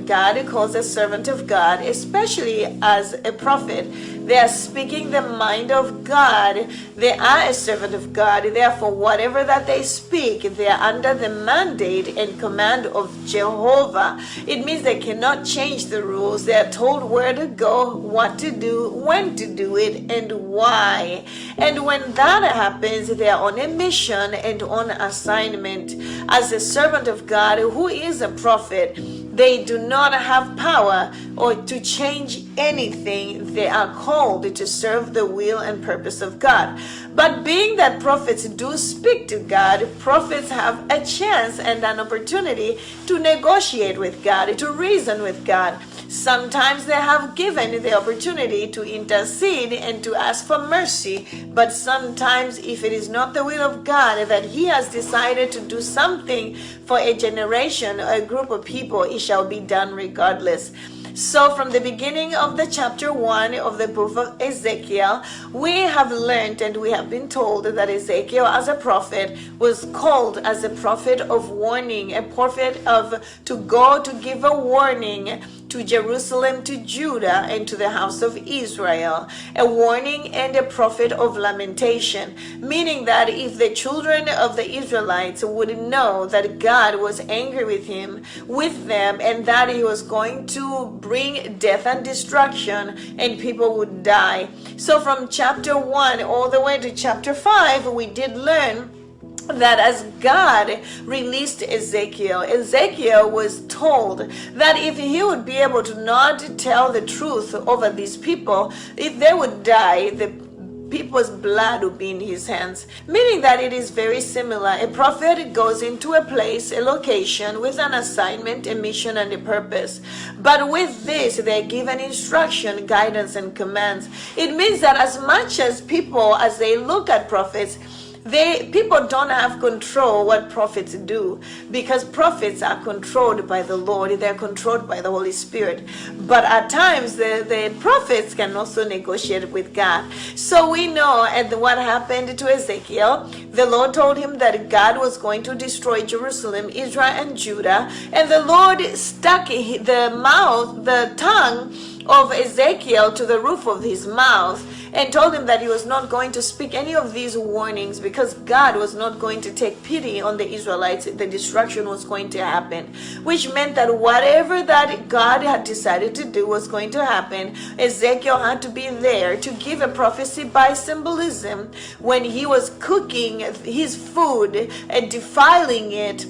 that God calls a servant of God, especially as a prophet, they are speaking the mind of God. They are a servant of God. Therefore, whatever that they speak, they are under the mandate and command of Jehovah. It means they cannot change the rules. They are told where to go, what to do, when to do it, and why. And when that happens, they are on a mission and on assignment. As a servant of God who is a prophet, they do not have power or to change anything. They are called to serve the will and purpose of God. But being that prophets do speak to God, prophets have a chance and an opportunity to negotiate with God, to reason with God. Sometimes they have given the opportunity to intercede and to ask for mercy, but sometimes if it is not the will of God that He has decided to do something for a generation or a group of people, it shall be done regardless. So from the beginning of the chapter 1 of the book of Ezekiel, we have learned and we have been told that Ezekiel as a prophet was called as a prophet of warning, a prophet of to go to give a warning to Jerusalem, to Judah, and to the house of Israel, a warning and a prophet of lamentation, meaning that if the children of the Israelites would know that God was angry with them, and that He was going to bring death and destruction, and people would die. So from chapter 1 all the way to chapter 5, we did learn that as God released Ezekiel, Ezekiel was told that if he would be able to not tell the truth over these people, if they would die, the people's blood would be in his hands. Meaning that it is very similar. A prophet goes into a place, a location, with an assignment, a mission, and a purpose. But with this, they are given instruction, guidance, and commands. It means that as much as people, as they look at prophets, people don't have control what prophets do, because prophets are controlled by the Lord. They're controlled by the Holy Spirit. But at times the prophets can also negotiate with God. So we know and what happened to Ezekiel. The Lord told him that God was going to destroy Jerusalem, Israel, and Judah, and the Lord stuck the tongue of Ezekiel to the roof of his mouth and told him that he was not going to speak any of these warnings, because God was not going to take pity on the Israelites. The destruction was going to happen, which meant that whatever that God had decided to do was going to happen. Ezekiel had to be there to give a prophecy by symbolism when he was cooking his food and defiling it.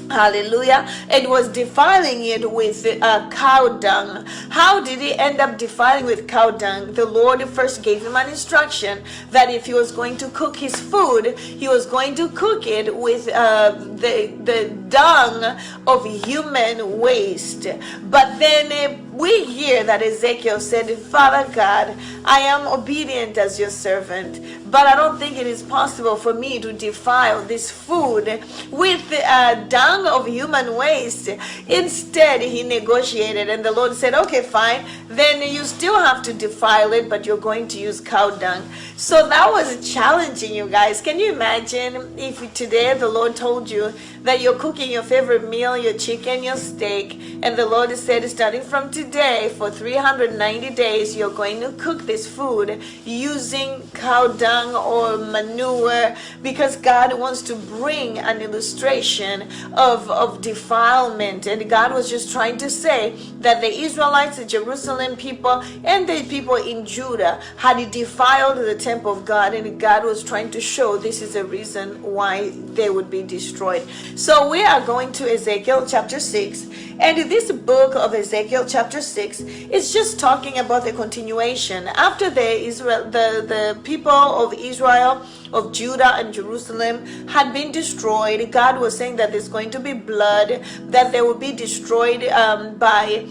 Hallelujah. And was defiling it with cow dung. How did he end up defiling with cow dung? The Lord first gave him an instruction that if he was going to cook his food, he was going to cook it with the dung of human waste. But then we hear that Ezekiel said, Father God, I am obedient as your servant, but I don't think it is possible for me to defile this food with dung of human waste. Instead, he negotiated, and the Lord said, okay, fine, then you still have to defile it, but you're going to use cow dung. So that was challenging, you guys. Can you imagine if today the Lord told you that you're cooking your favorite meal, your chicken, your steak, and the Lord said, starting from today, for 390 days, you're going to cook this food using cow dung or manure, because God wants to bring an illustration of defilement. And God was just trying to say that the Israelites, the Jerusalem people, and the people in Judah had defiled the temple of God, and God was trying to show this is a reason why they would be destroyed. So we are going to Ezekiel chapter 6, and this book of Ezekiel chapter 6 is just talking about the continuation. After the people of Israel, of Judah and Jerusalem had been destroyed, God was saying that there's going to be blood, that they will be destroyed by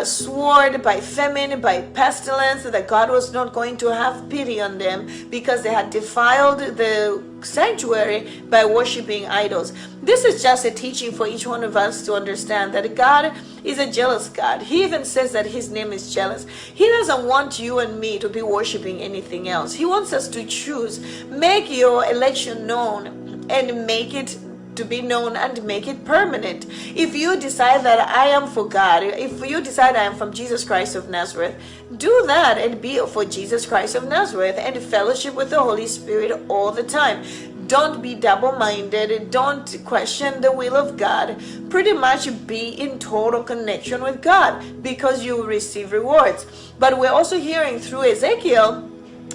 sword, by famine, by pestilence, that God was not going to have pity on them because they had defiled the sanctuary by worshiping idols. This is just a teaching for each one of us to understand that God is a jealous God. He even says that his name is jealous. He doesn't want you and me to be worshiping anything else. He wants us to choose. Make your election known and make it to be known and make it permanent. If you decide that I am for God, if you decide I am from Jesus Christ of Nazareth, do that and be for Jesus Christ of Nazareth and fellowship with the Holy Spirit all the time. Don't be double-minded. Don't question the will of God. Pretty much be in total connection with God, because you will receive rewards. But we're also hearing through Ezekiel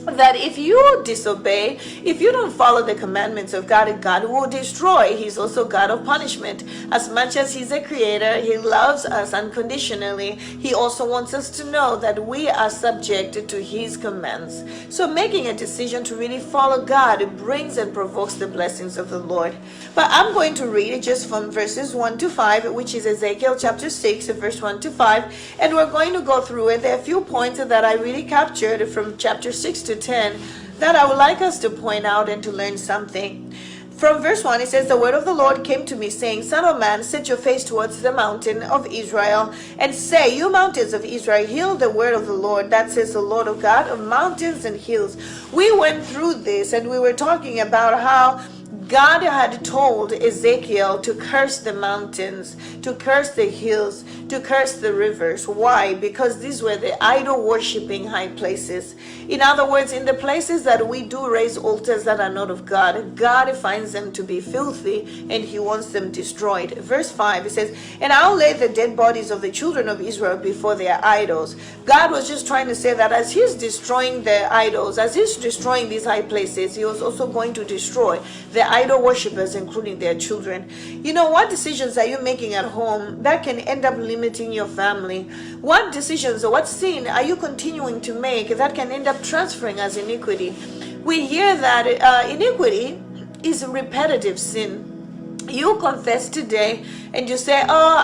that if you disobey, if you don't follow the commandments of God, God will destroy. He's also God of punishment. As much as He's a creator, He loves us unconditionally. He also wants us to know that we are subject to His commands. So making a decision to really follow God brings and provokes the blessings of the Lord. But I'm going to read it just from verses 1 to 5, which is Ezekiel chapter 6, verse 1 to 5. And we're going to go through it. There are a few points that I really captured from chapter 6 to 10 that I would like us to point out and to learn something. From verse 1, it says, "The word of the Lord came to me, saying, Son of man, set your face towards the mountain of Israel, and say, You mountains of Israel, hear the word of the Lord. That says the Lord of God of mountains and hills." We went through this, and we were talking about how God had told Ezekiel to curse the mountains, to curse the hills, to curse the rivers. Why? Because these were the idol-worshipping high places. In other words, in the places that we do raise altars that are not of God, God finds them to be filthy and He wants them destroyed. Verse 5, it says, "And I'll lay the dead bodies of the children of Israel before their idols." God was just trying to say that as He's destroying the idols, as He's destroying these high places, He was also going to destroy the idol worshippers, including their children. You know, what decisions are you making at home that can end up limiting your family? What decisions or what sin are you continuing to make that can end up transferring as iniquity? We hear that iniquity is repetitive sin. You confess today and you say, "Oh,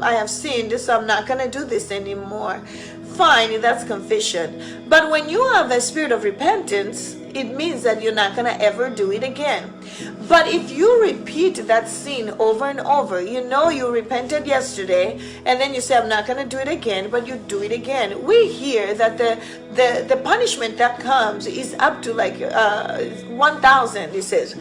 I have sinned, so I'm not going to do this anymore." Fine, that's confession. But when you have a spirit of repentance, it means that you're not going to ever do it again. But if you repeat that sin over and over, you know you repented yesterday, and then you say, "I'm not going to do it again," but you do it again. We hear that the punishment that comes is up to like 1,000, it says.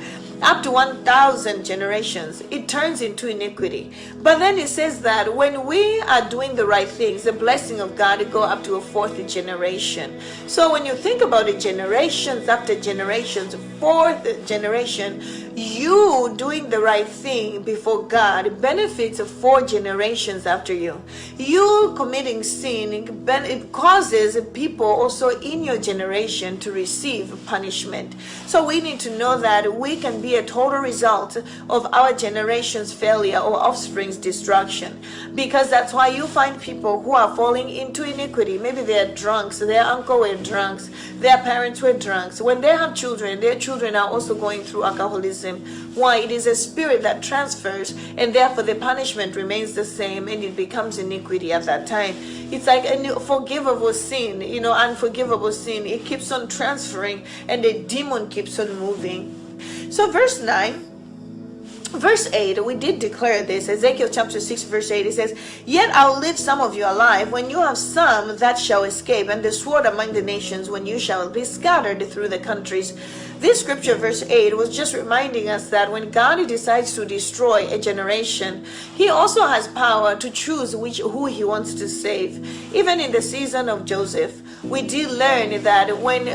Up to 1,000 generations, it turns into iniquity. But then it says that when we are doing the right things, the blessing of God will go up to a 4th generation. So when you think about it, generations after generations, 4th generation, you doing the right thing before God benefits 4 generations after you. You committing sin, it causes people also in your generation to receive punishment. So we need to know that we can be a total result of our generation's failure or offspring's destruction, because that's why you find people who are falling into iniquity. Maybe they're drunks, their uncle were drunks, their parents were drunks. When they have children, their children are also going through alcoholism. Why? It is a spirit that transfers, and therefore the punishment remains the same, and it becomes iniquity at that time. It's like a forgivable sin, unforgivable sin. It keeps on transferring, and the demon keeps on moving. So verse 8, we did declare this. Ezekiel chapter 6 verse 8, it says, "Yet I'll leave some of you alive, when you have some that shall escape, and the sword among the nations, when you shall be scattered through the countries." This scripture, verse 8, was just reminding us that when God decides to destroy a generation, He also has power to choose who He wants to save. Even in the season of Joseph, we did learn that when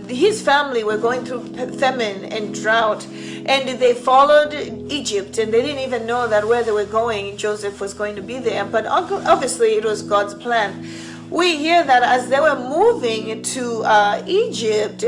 his family were going through famine and drought, and they followed Egypt, and they didn't even know that where they were going, Joseph was going to be there. But obviously it was God's plan. We hear that as they were moving to Egypt,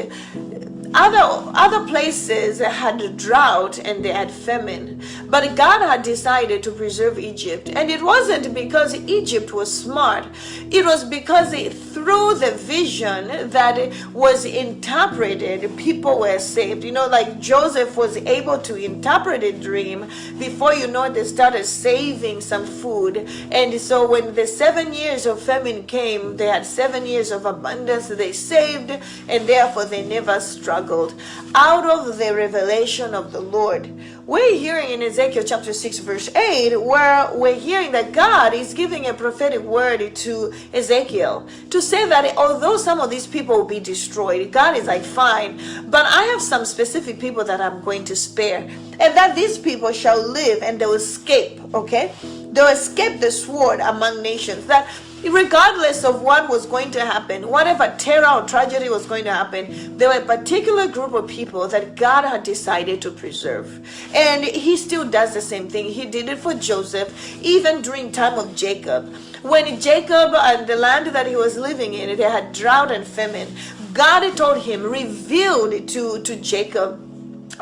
other places had drought and they had famine, but God had decided to preserve Egypt. And it wasn't because Egypt was smart, it was because through the vision that was interpreted, people were saved. Like Joseph was able to interpret a dream. Before you know it, they started saving some food. And so when the 7 years of famine came, they had 7 years of abundance. They saved, and therefore they never struggled. struggled out of the revelation of the Lord. We're hearing in Ezekiel chapter 6 verse 8 where we're hearing that God is giving a prophetic word to Ezekiel to say that although some of these people will be destroyed, God is like, fine, but I have some specific people that I'm going to spare, and that these people shall live and they'll escape, okay? They'll escape the sword among nations. That regardless of what was going to happen, whatever terror or tragedy was going to happen, there were a particular group of people that God had decided to preserve. And he still does the same thing. He did it for Joseph, even during time of Jacob. When Jacob and the land that he was living in, they had drought and famine, God had told him, revealed to Jacob,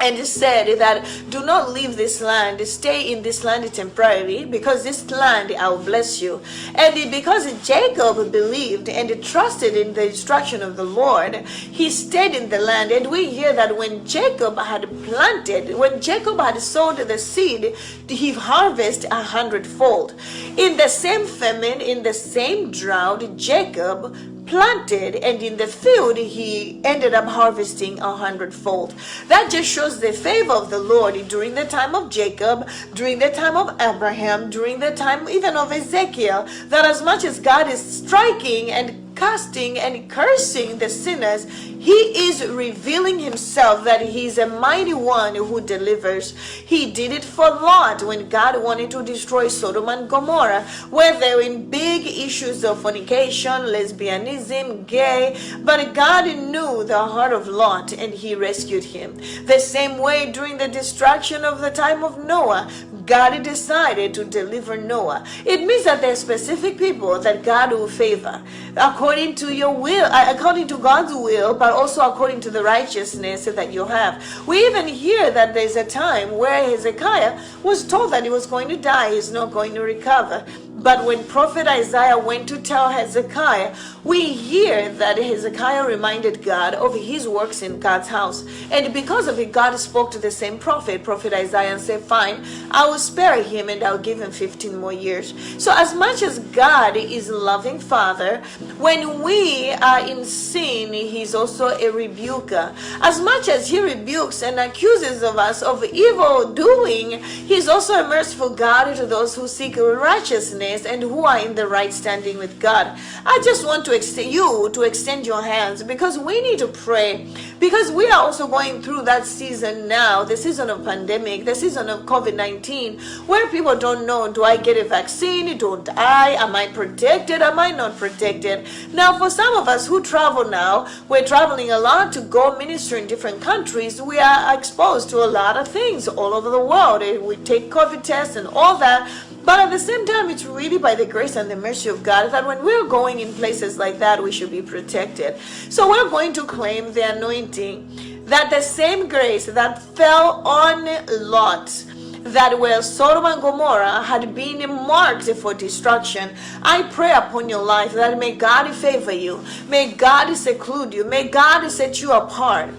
and said that do not leave this land, stay in this land temporarily, because this land I will bless you. And because Jacob believed and trusted in the instruction of the Lord, he stayed in the land. And we hear that when Jacob had planted, when Jacob had sowed the seed, he harvested 100-fold. In the same famine, in the same drought, Jacob planted, and in the field he ended up harvesting 100-fold. That just shows the favor of the Lord during the time of Jacob, during the time of Abraham, during the time even of Ezekiel, that as much as God is striking and casting and cursing the sinners, he is revealing himself that he is a mighty one who delivers. He did it for Lot when God wanted to destroy Sodom and Gomorrah, where they were in big issues of fornication, lesbianism, gay, but God knew the heart of Lot and he rescued him. The same way during the destruction of the time of Noah, God decided to deliver Noah. It means that there are specific people that God will favor according to your will, according to God's will, but also according to the righteousness that you have. We even hear that there's a time where Hezekiah was told that he was going to die, he's not going to recover. But when prophet Isaiah went to tell Hezekiah, we hear that Hezekiah reminded God of his works in God's house. And because of it, God spoke to the same prophet Isaiah, and said, fine, I will spare him and I'll give him 15 more years. So as much as God is a loving Father, when we are in sin, he's also a rebuker. As much as he rebukes and accuses of us of evil doing, he's also a merciful God to those who seek righteousness and who are in the right standing with God. I just want to extend your hands, because we need to pray, because we are also going through that season now, the season of pandemic, the season of COVID-19, where people don't know, do I get a vaccine? Don't I? Am I protected? Am I not protected? Now, for some of us who travel now, we're traveling a lot to go minister in different countries. We are exposed to a lot of things all over the world. We take COVID tests and all that. But at the same time, it's really by the grace and the mercy of God that when we're going in places like that, we should be protected. So we're going to claim the anointing, that the same grace that fell on Lot, that where Sodom and Gomorrah had been marked for destruction, I pray upon your life that may God favor you, may God seclude you, may God set you apart,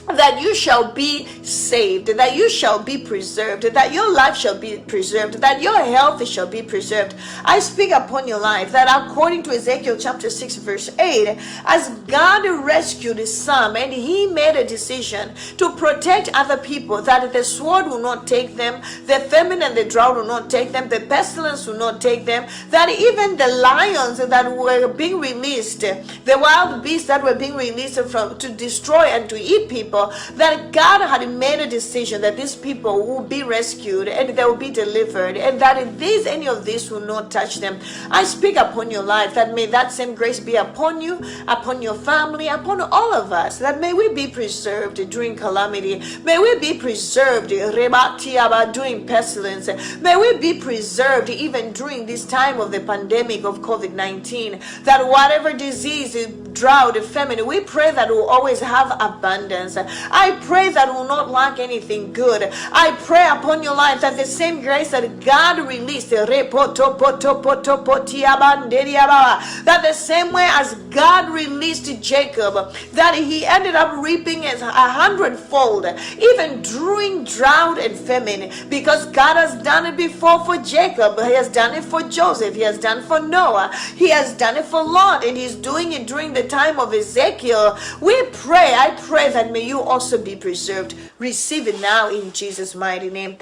that you shall be saved, that you shall be preserved, that your life shall be preserved, that your health shall be preserved. I speak upon your life that according to Ezekiel chapter 6 verse 8, as God rescued some and he made a decision to protect other people, that the sword will not take them, the famine and the drought will not take them, the pestilence will not take them, that even the lions that were being released, the wild beasts that were being released to destroy and to eat people, that God had made a decision that these people will be rescued and they will be delivered, and that any of this will not touch them. I speak upon your life that may that same grace be upon you, upon your family, upon all of us, that may we be preserved during calamity, may we be preserved during pestilence, may we be preserved even during this time of the pandemic of COVID-19, that whatever disease, drought, famine, we pray that we'll always have abundance. I pray that we'll not lack anything good. I pray upon your life that the same grace that God released, that the same way as God released Jacob, that he ended up reaping 100-fold, even during drought and famine, because God has done it before for Jacob, he has done it for Joseph, he has done it for Noah, he has done it for Lot, and he's doing it during the the time of Ezekiel. I pray that may you also be preserved. Receive it now in Jesus' mighty name.